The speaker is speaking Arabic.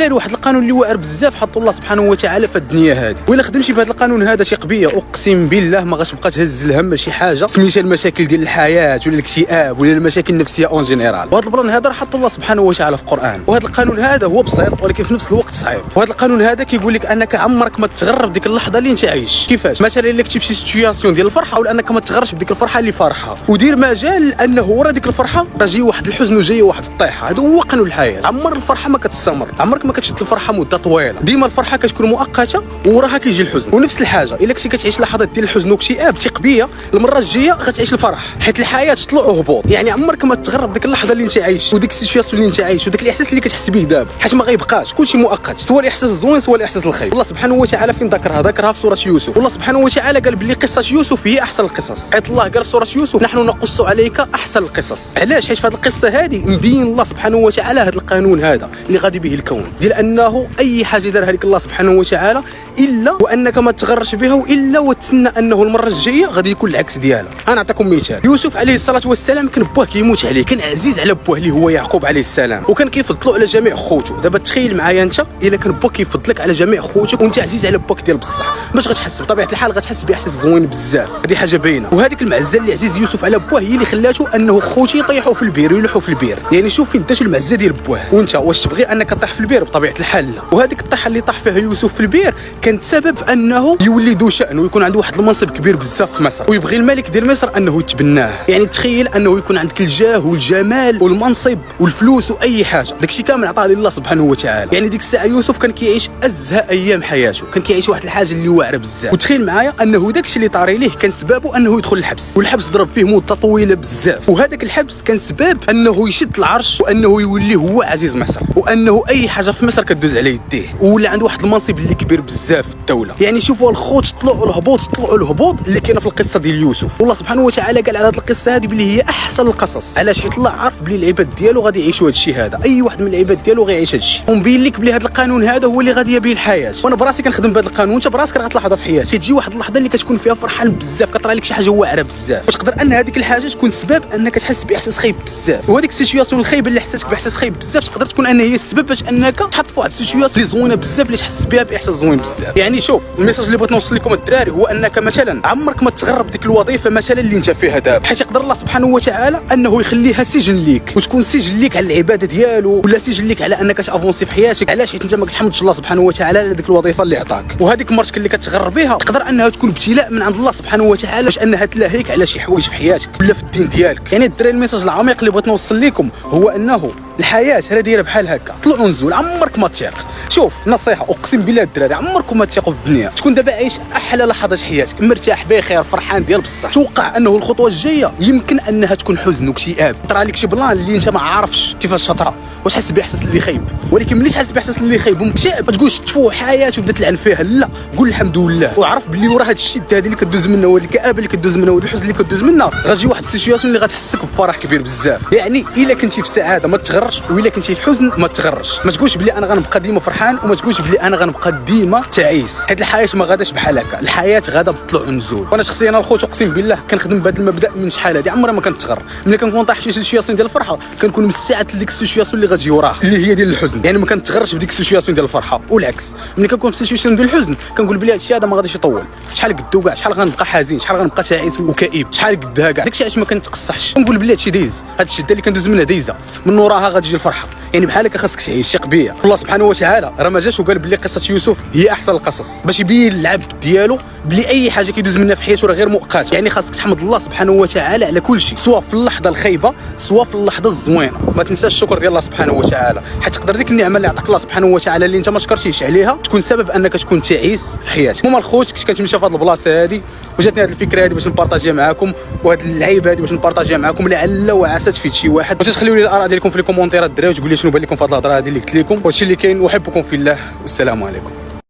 الدراري واحد القانون اللي واعر بزاف حطوا الله سبحانه وتعالى في الدنيا هذه، وإلا خدمتي بهذا القانون هذا شي قبيه اقسم بالله ما غتبقى تهز الهم شي حاجه سميتها المشاكل ديال الحياه ولا الاكتئاب ولا المشاكل النفسيه اون جينيرال. وهذا البلان هذا راه حطوا الله سبحانه وتعالى في القران، وهذا القانون هذا هو بسيط ولكن في نفس الوقت صعيب. وهذا القانون هذا كيقول لك انك عمرك ما تغرب ديك اللحظه اللي انت عايش. كيفاش؟ مثلا الا كنتي في شي سيتوياسيون ديال الفرحه ولا انك ما تغرش بديك الفرحه اللي فرحه، ودير مجال انه ورا ديك الفرحه راه جاي واحد الحزن وجاي واحد الطيحه. هذا هو قانون الحياه. عمر الفرحه ما كتستمر، عمرك ما كتشد الفرحه مده طويله، ديما الفرحه كتكون مؤقته وراها كيجي الحزن. ونفس الحاجه الا كنتي كتعيش لحظات ديال الحزن واكتئاب تقبيه، المره الجايه غتعيش الفرح، حيت الحياه طلوع وهبوط. يعني عمرك ما تغرب ديك اللحظه اللي انت عايش وديك السيتوياسيون اللي انت عايش وداك الاحساس اللي كتحس به دابا، حيت ما غيبقاش، كلشي مؤقت، سواء الاحساس الزوين سواء الاحساس الخايب. الله سبحانه وتعالى فين ذكرها في سوره يوسف. والله سبحانه وتعالى قال بلي قصه يوسف هي احسن القصص. حيت الله قال في سوره يوسف نحن نقص عليك احسن القصص. علاش؟ حيت في هذه القصه هذه مبين الله سبحانه وتعالى هذا القانون هذا اللي غادي به الكون، ديال انه اي حاجه دارها لك الله سبحانه وتعالى الا وانك ما تغرش بها والا وتسنى انه المره الجايه غادي يكون العكس ديالها. انا نعطيكم مثال. يوسف عليه الصلاه والسلام كان بوه كيموت عليه، كان عزيز على بوه اللي هو يعقوب عليه السلام، وكان كيفضلوا على جميع خوته. دابا تخيل معايا انت الا كان بوك كيفضلك على جميع خوتك وانت عزيز على بوك ديال بصح، باش غتحس؟ بطبيعه الحال غتحس باحساس زوين بزاف، هذه حاجه باينه. وهذيك المعزه اللي عزيز يوسف على بوه هي اللي خلاته انه خوتي يطيحوا في البير ويلوحوا في البير. يعني شوف فين داتو المعزه ديال بوه، وانت واش تبغي انك تطيح في البير؟ بطبيعه الحال لا. وهذيك الطيحه اللي طاح فيها يوسف في البير كانت سبب في انه يولي ذو شأن ويكون عنده واحد المنصب كبير بزاف في مصر، ويبغي الملك ديال مصر انه يتبناه. يعني تخيل انه يكون عندك الجاه والجمال والمنصب والفلوس واي حاجه، داكشي كامل عطاه الله سبحانه وتعالى. يعني ديك الساعه يوسف كان كيعيش ازهى ايام حياته، كان كيعيش واحد الحاجه اللي واعره بزاف. وتخيل معايا انه داكشي اللي طاري ليه كان سببه انه يدخل الحبس، والحبس ضرب فيه مده طويله بزاف، وهذاك الحبس كان سبب انه يشد العرش وانه يولي هو عزيز مصر، وانه اي حاجه في مصر كدوز على يديه، ولا عنده واحد المنصب اللي كبير بزاف في الدوله. يعني شوفوا الخوت طلعوا الهبوط اللي كاينه في القصه ديال يوسف. والله سبحانه وتعالى قال على هذه القصه هذه بلي هي احسن القصص. علاش؟ حيت الله عارف بلي العباد ديالو غادي يعيشوا هذا الشيء هذا، اي واحد من العباد ديالو غيعيش هذا الشيء، ومبين لك بلي هذا القانون هذا هو اللي غادي يبيه الحياه. وانا براسي كنخدم بهذا القانون، انت براسك راه غتلاحظها في حياتك، تجي واحد اللحظه اللي كتكون فيها فرحان بزاف، كطرى لك شي حاجه واعره بزاف، وتقدر ان هذيك الحاجه تكون سبب انك تحس باحساس خايب بزاف. وهذيك السيتوياسيون الخايبه اللي حسيتك باحساس خايب بزاف تقدر تكون ان هي السبب باش انك تحط في واحد السيتوياسيون اللي زوينه بزاف اللي تحس بها باحساس زوين بزاف. يعني شوف الميساج اللي بغيت نوصل لكم الدراري هو انك مثلا عمرك ما تغرب ديك الوظيفه مثلا اللي انت فيها دابا، حيت يقدر الله سبحانه وتعالى انه يخليها سجن ليك، وتكون سجن ليك على العباده ديالو ولا سجن ليك على انك تافونسي في حياتك. علاش؟ حيت انت ما كتحمدش الله سبحانه وتعالى على ديك الوظيفه اللي عطاك. وهذيك مرتك اللي كتغرب بها تقدر انها تكون ابتلاء من عند الله سبحانه وتعالى باش انها تلاهيك على شي حوايج في حياتك ولا في الدين ديالك. يعني الدراري الميساج العميق اللي بغيت نوصل لكم هو انه الحياه راه دايره بحال هكا، طلع ونزول، عمرك ما تثيق. شوف نصيحه اقسم بالله الدراري، عمركم ما تثيقوا في الدنيا. تكون دابا عايش احلى لحظات حياتك، مرتاح بخير فرحان ديال بصح، توقع انه الخطوه الجايه يمكن انها تكون حزن واكتئاب، طرا لك شي بلان اللي انت ما عارفش كيفاش تطرا، واش حس باحساس اللي خايب. ولكن ملي تحس باحساس اللي خايب ومكتئب ما تقولش تفو حياتي وبدا تلعن فيها، لا، قول الحمد لله وعرف باللي ورا هذا الشده هذه اللي كدوز منها وهاد الكآبه اللي كدوز منها وهاد الحزن اللي كدوز منها غتجي واحد السيتوياسيون اللي غتحسك بفرح كبير بزاف. يعني الا كنتي في سعاده ما تغرش، والا كنتي في حزن ما تغرش. ما تقولش بلي انا غنبقى ديما فرحان وما تقولش بلي انا غنبقى ديما تعيس، حيت الحياه ما غاداش بحال هكا، الحياه غادا بطلوع ونزول. وانا شخصيا الخوت اقسم بالله كنخدم بهذا المبدا من شحال هذه، عمري ما كنتغر. ملي كنكون طايح في شي سيتوياسيون ديال الفرحه كنكون مستعد لديك السيتوياسيون اللي غتجي وراها اللي هي ديال الحزن. يعني ما كنتغرش بديك السيتوياسيون ديال الفرحه، والعكس ملي كنكون في سيتوياسيون ديال الحزن كنقول بلي هذا الشيء هذا ما غاديش يطول، شحال قدو كاع، شحال غنبقى حزين، شحال غنبقى تعيس وكئيب، شحال قدها كاع، داكشي علاش ما كنتقصحش، كنقول بلي هادشي دايز، هاد الشده اللي كندوز منها دايزه، من وراها غتجي الفرحه. يعني بحال هكا خاصك تعيش شي قبيه. الله سبحانه وتعالى راه ما جاش وقال بلي قصه يوسف هي احسن القصص باش يبين للعبد ديالو بلي اي حاجه كيدوز منها في حياته راه غير مؤقته. يعني خاصك تحمد الله سبحانه وتعالى على كل شيء، سواء في اللحظه الخايبه سواء في اللحظه الزوينه. ما تنساش الشكر ديال الله سبحانه وتعالى، حيت تقدر ديك النعمه اللي عطاك الله سبحانه وتعالى اللي انت ما شكرتيش عليها تكون سبب انك تكون تعيس في حياتك. هما الخوت كنت كنتمشى في هذه البلاصه هذه وجاتني هذه الفكره هذه باش نبارطاجيها معكم، وهذه اللعيبه هذه باش نبارطاجيها معكم لعل وعسى تفيد شي واحد. واش تخليوا لي الاراء ديالكم في الكومونتيرات الدراري وتقول لي شنو بان لكم في هذه الهضره هذه اللي قلت لكم. وهادشي اللي كاين، احبكم في الله والسلام عليكم.